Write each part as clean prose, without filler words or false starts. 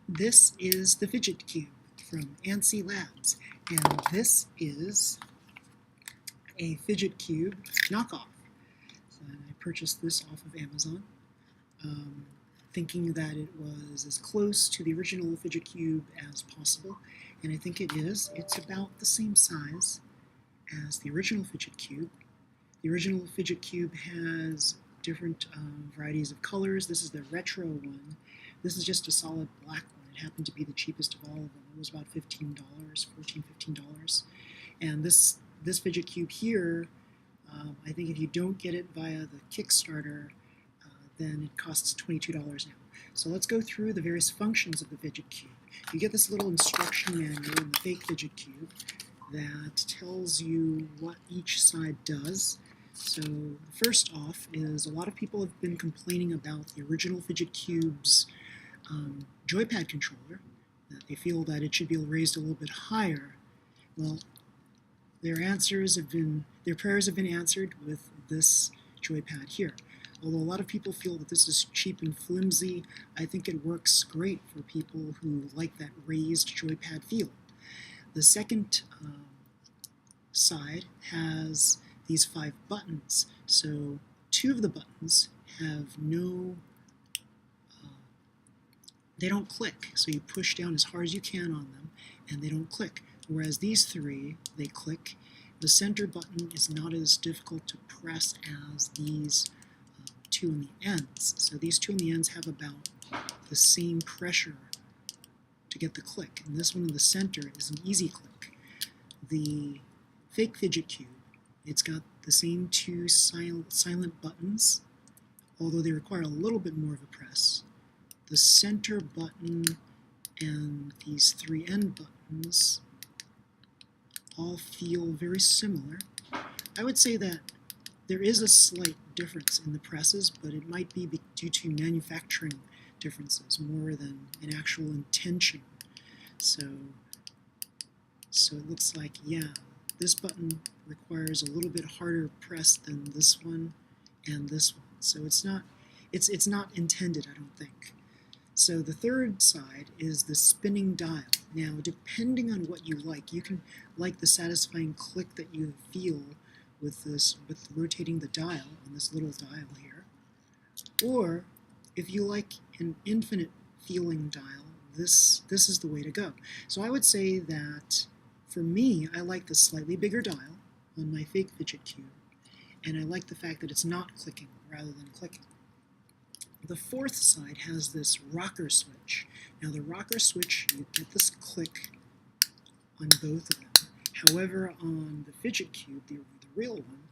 This is the Fidget Cube from ANSI Labs, and this is a Fidget Cube knockoff. So I purchased this off of Amazon, thinking that it was as close to the original Fidget Cube as possible, and I think it is. It's about the same size as the original Fidget Cube. The original Fidget Cube has different varieties of colors. This is the retro one. This is just a solid black one. It happened to be the cheapest of all of them. It was about $15, $14, $15. And this Fidget Cube here, I think if you don't get it via the Kickstarter, then it costs $22 now. So let's go through the various functions of the Fidget Cube. You get this little instruction manual in the fake Fidget Cube that tells you what each side does. So first off is a lot of people have been complaining about the original Fidget Cube's joypad controller, that they feel that it should be raised a little bit higher. Well, their prayers have been answered with this joypad here. Although a lot of people feel that this is cheap and flimsy, I think it works great for people who like that raised joypad feel. The second side has these 5 buttons. So 2 of the buttons have they don't click. So you push down as hard as you can on them and they don't click. Whereas these 3, they click. The center button is not as difficult to press as these 2 on the ends. So these 2 on the ends have about the same pressure to get the click. And this one in the center is an easy click. The fake Fidget Cube, it's got the same 2 silent buttons, although they require a little bit more of a press. The center button and these 3 end buttons all feel very similar. I would say that there is a slight difference in the presses, but it might be due to manufacturing differences more than an actual intention. So it looks like, yeah, this button requires a little bit harder press than this one and this one. So it's not intended, I don't think. So the third side is the spinning dial. Now, depending on what you like, you can like the satisfying click that you feel with rotating the dial on this little dial here. Or if you like an infinite feeling dial, this is the way to go. So I would say that for me, I like the slightly bigger dial on my fake Fidget Cube, and I like the fact that it's not clicking rather than clicking. The fourth side has this rocker switch. Now the rocker switch, you get this click on both of them. However, on the Fidget Cube, the real one,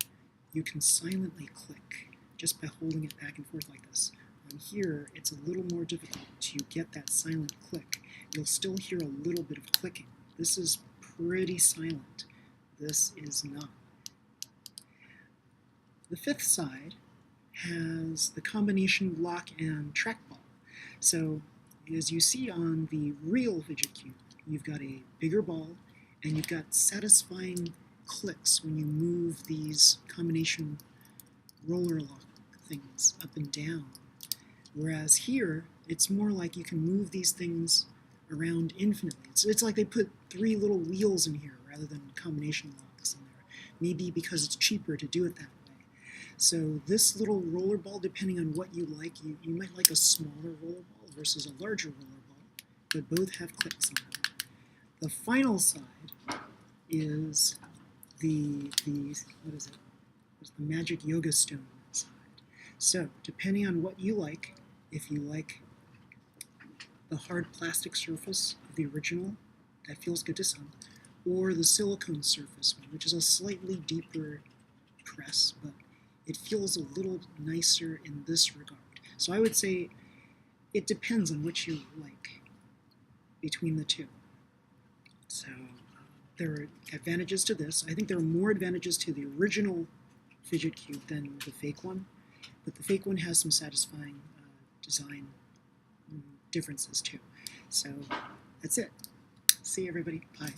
you can silently click just by holding it back and forth like this. On here, it's a little more difficult to get that silent click. You'll still hear a little bit of clicking. This is pretty silent. This is not. The fifth side has the combination lock and trackball. So as you see on the real Fidget Cube, you've got a bigger ball and you've got satisfying clicks when you move these combination roller lock things up and down. Whereas here, it's more like you can move these things around infinitely. It's like they put 3 little wheels in here rather than combination locks in there. Maybe because it's cheaper to do it that way. So this little roller ball, depending on what you like, you might like a smaller roller ball versus a larger roller ball, but both have clicks on them. The final side is what is it? It's the magic yoga stone side. So depending on what you like, if you like the hard plastic surface of the original, that feels good to some, or the silicone surface one, which is a slightly deeper press, but it feels a little nicer in this regard. So I would say it depends on what you like between the two. So there are advantages to this. I think there are more advantages to the original Fidget Cube than the fake one, but the fake one has some satisfying design differences too. So that's it. See you, everybody. Bye.